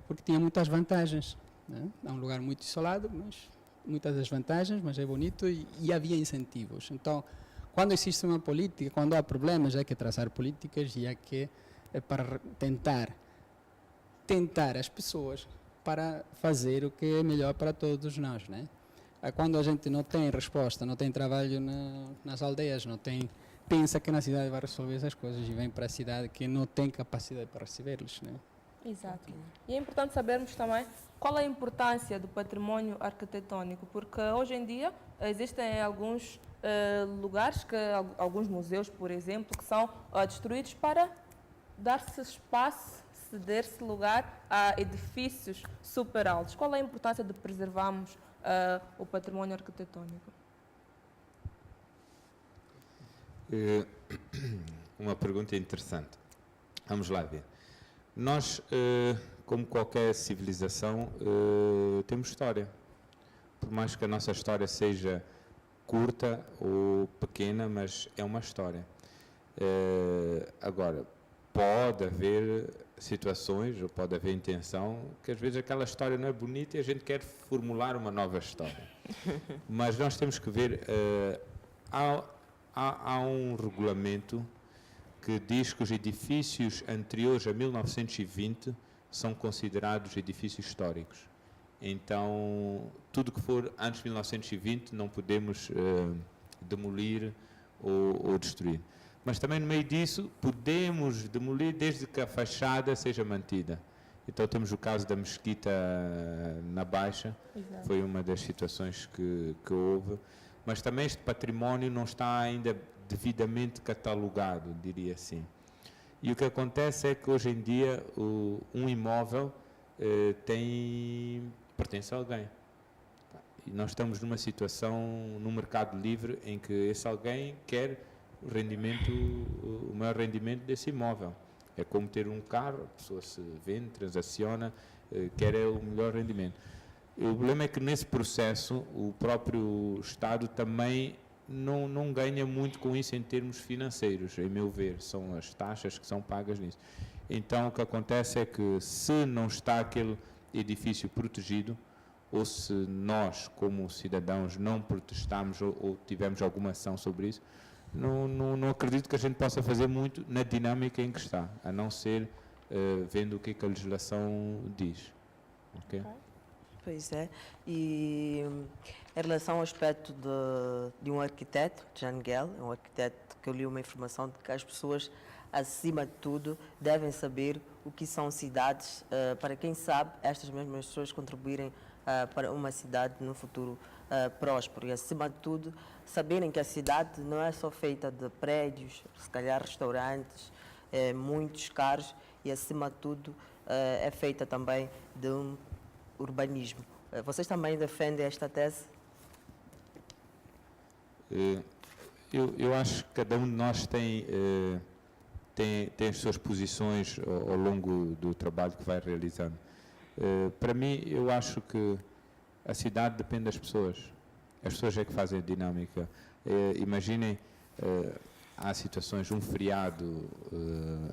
porque tinha muitas vantagens, né? É um lugar muito isolado, mas muitas desvantagens, mas é bonito e havia incentivos. Então, quando existe uma política, quando há problemas, há que traçar políticas e há que para tentar as pessoas para fazer o que é melhor para todos nós, né? Quando a gente não tem resposta, não tem trabalho nas aldeias, pensa que na cidade vai resolver essas coisas e vem para a cidade que não tem capacidade para recebê-los, né? Exato. E é importante sabermos também qual é a importância do património arquitetônico, porque hoje em dia existem alguns lugares, alguns museus, por exemplo, que são destruídos para dar-se espaço, ceder-se lugar a edifícios super altos. Qual é a importância de preservarmos o património arquitetônico? Uma pergunta interessante. Vamos lá ver. Nós, como qualquer civilização, temos história. Por mais que a nossa história seja curta ou pequena, mas é uma história. Agora, pode haver situações, ou pode haver intenção, que às vezes aquela história não é bonita e a gente quer formular uma nova história. Mas nós temos que ver, há um regulamento que diz que os edifícios anteriores a 1920 são considerados edifícios históricos. Então, tudo que for antes de 1920 não podemos demolir ou destruir. Mas também no meio disso podemos demolir desde que a fachada seja mantida. Então temos o caso da mesquita na Baixa. Exato. Foi uma das situações que houve. Mas também este património não está ainda devidamente catalogado, diria assim. E o que acontece é que hoje em dia um imóvel pertence a alguém. E nós estamos numa situação no mercado livre em que esse alguém quer o maior rendimento desse imóvel. É como ter um carro, a pessoa se vende, transaciona, quer o melhor rendimento. O problema é que nesse processo o próprio Estado também não ganha muito com isso em termos financeiros, em meu ver, são as taxas que são pagas nisso. Então o que acontece é que se não está aquele edifício protegido, ou se nós como cidadãos não protestamos ou tivemos alguma ação sobre isso, não acredito que a gente possa fazer muito na dinâmica em que está, a não ser vendo o que a legislação diz. Okay? Pois é, e em relação ao aspecto de um arquiteto, Jangel, um arquiteto que eu li uma informação de que as pessoas, acima de tudo, devem saber o que são cidades, para quem sabe, estas mesmas pessoas contribuírem para uma cidade no futuro próspero e, acima de tudo, saberem que a cidade não é só feita de prédios, se calhar restaurantes, muitos caros e, acima de tudo, é feita também de um urbanismo. Vocês também defendem esta tese? Eu acho que cada um de nós tem as suas posições ao longo do trabalho que vai realizando. Para mim, eu acho que a cidade depende das pessoas. As pessoas é que fazem a dinâmica. Imaginem, há situações, um feriado,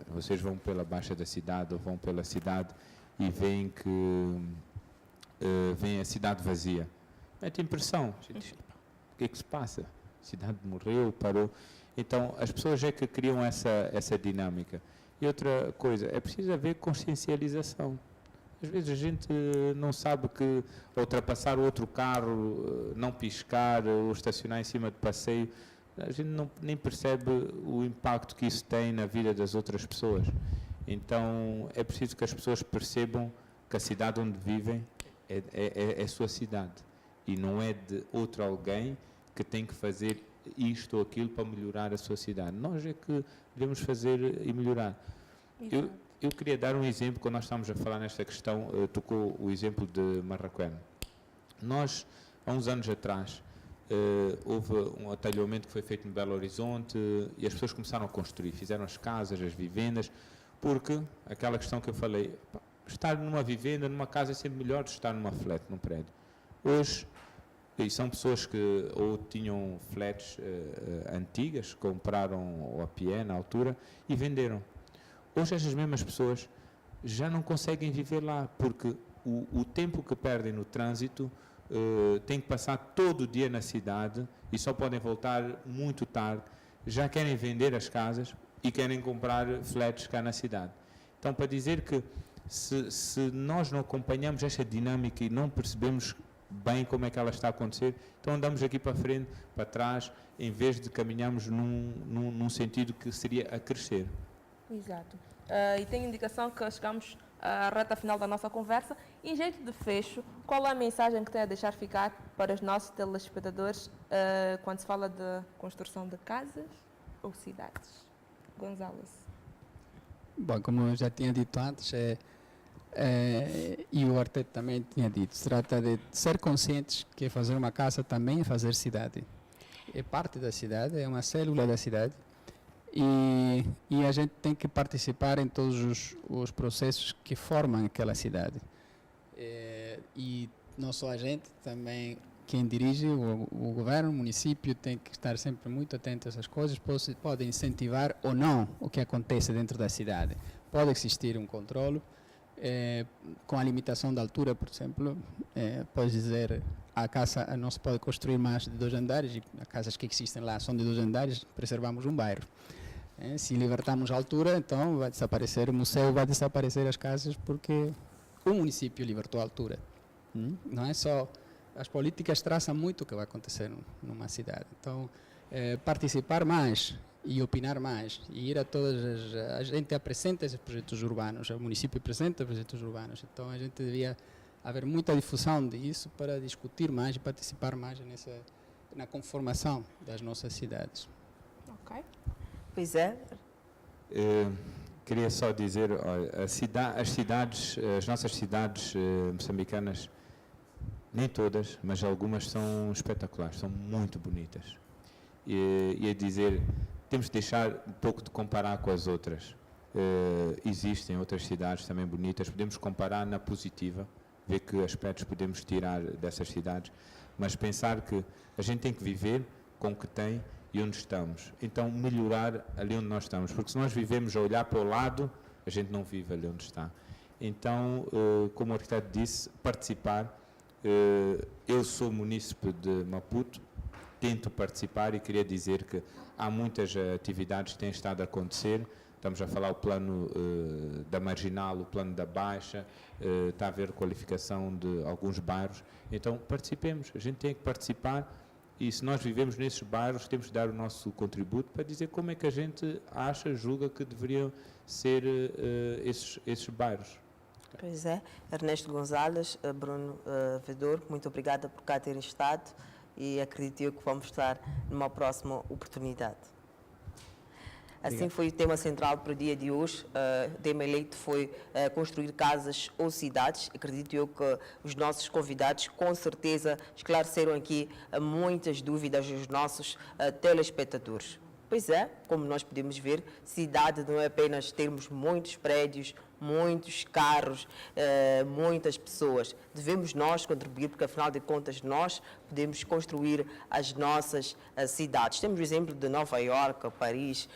vocês vão pela baixa da cidade ou vão pela cidade e veem que vem a cidade vazia. Mete impressão. O que é que se passa? A cidade morreu, parou. Então, as pessoas é que criam essa dinâmica. E outra coisa, é preciso haver consciencialização. Às vezes a gente não sabe que ultrapassar outro carro, não piscar ou estacionar em cima de passeio, a gente nem percebe o impacto que isso tem na vida das outras pessoas. Então é preciso que as pessoas percebam que a cidade onde vivem é a sua cidade e não é de outro alguém que tem que fazer isto ou aquilo para melhorar a sua cidade. Nós é que devemos fazer e melhorar. Eu queria dar um exemplo, quando nós estamos a falar nesta questão, tocou o exemplo de Marraquém. Nós, há uns anos atrás, houve um atalhamento que foi feito em Belo Horizonte e as pessoas começaram a construir, fizeram as casas, as vivendas, porque aquela questão que eu falei, estar numa vivenda, numa casa é sempre melhor do que estar numa flat, num prédio. Hoje, e são pessoas que ou tinham flats antigas, compraram o APE na altura e venderam. Hoje essas mesmas pessoas já não conseguem viver lá, porque o tempo que perdem no trânsito têm que passar todo o dia na cidade e só podem voltar muito tarde, já querem vender as casas e querem comprar flats cá na cidade. Então, para dizer que se nós não acompanhamos esta dinâmica e não percebemos bem como é que ela está a acontecer, então andamos aqui para frente, para trás, em vez de caminharmos num sentido que seria a crescer. Exato. E tenho indicação que chegamos à reta final da nossa conversa. Em jeito de fecho, qual é a mensagem que tem a deixar ficar para os nossos telespectadores quando se fala de construção de casas ou cidades? Gonzales. Bom, como eu já tinha dito antes, e o Arteto também tinha dito, se trata de ser conscientes que fazer uma casa também é fazer cidade. É parte da cidade, é uma célula da cidade. E a gente tem que participar em todos os processos que formam aquela cidade. E não só a gente, também quem dirige, o governo, o município, tem que estar sempre muito atento a essas coisas, pode incentivar ou não o que acontece dentro da cidade. Pode existir um controle, com a limitação da altura, por exemplo, pode dizer a casa não se pode construir mais de 2 andares, e as casas que existem lá são de 2 andares, preservamos um bairro. Se libertarmos a altura, então vai desaparecer o museu, vai desaparecer as casas, porque o município libertou a altura. Não é só... As políticas traçam muito o que vai acontecer numa cidade. Então, participar mais e opinar mais, e ir a todas a gente apresenta esses projetos urbanos, o município apresenta projetos urbanos, então a gente devia haver muita difusão disso para discutir mais e participar mais na conformação das nossas cidades. Ok. Pois é. Queria só dizer, olha, as nossas cidades moçambicanas, nem todas, mas algumas são espetaculares, são muito bonitas. E a dizer, temos de deixar um pouco de comparar com as outras. Existem outras cidades também bonitas, podemos comparar na positiva, ver que aspectos podemos tirar dessas cidades, mas pensar que a gente tem que viver com o que tem e onde estamos. Então, melhorar ali onde nós estamos, porque se nós vivemos a olhar para o lado, a gente não vive ali onde está. Então, como o arquiteto disse, participar. Eu sou munícipe de Maputo, tento participar e queria dizer que há muitas atividades que têm estado a acontecer. Estamos a falar o plano da Marginal, o plano da Baixa, está a haver qualificação de alguns bairros. Então, participemos, a gente tem que participar e se nós vivemos nesses bairros, temos de dar o nosso contributo para dizer como é que a gente acha, julga que deveriam ser esses bairros. Pois é, Ernesto Gonzales, Bruno Vedor, muito obrigada por cá terem estado e acredito eu que vamos estar numa próxima oportunidade. Assim foi o tema central para o dia de hoje. O tema eleito foi construir casas ou cidades. Acredito eu que os nossos convidados com certeza esclareceram aqui muitas dúvidas dos nossos telespectadores. Pois é, como nós podemos ver, cidade não é apenas termos muitos prédios, muitos carros, muitas pessoas. Devemos nós contribuir, porque afinal de contas nós podemos construir as nossas cidades. Temos o exemplo de Nova Iorque, Paris,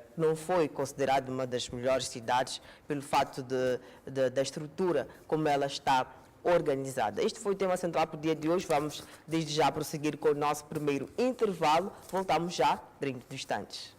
que não foi considerada uma das melhores cidades pelo fato da estrutura como ela está organizada. Este foi o tema central para o dia de hoje. Vamos desde já prosseguir com o nosso primeiro intervalo. Voltamos já dentro de instantes.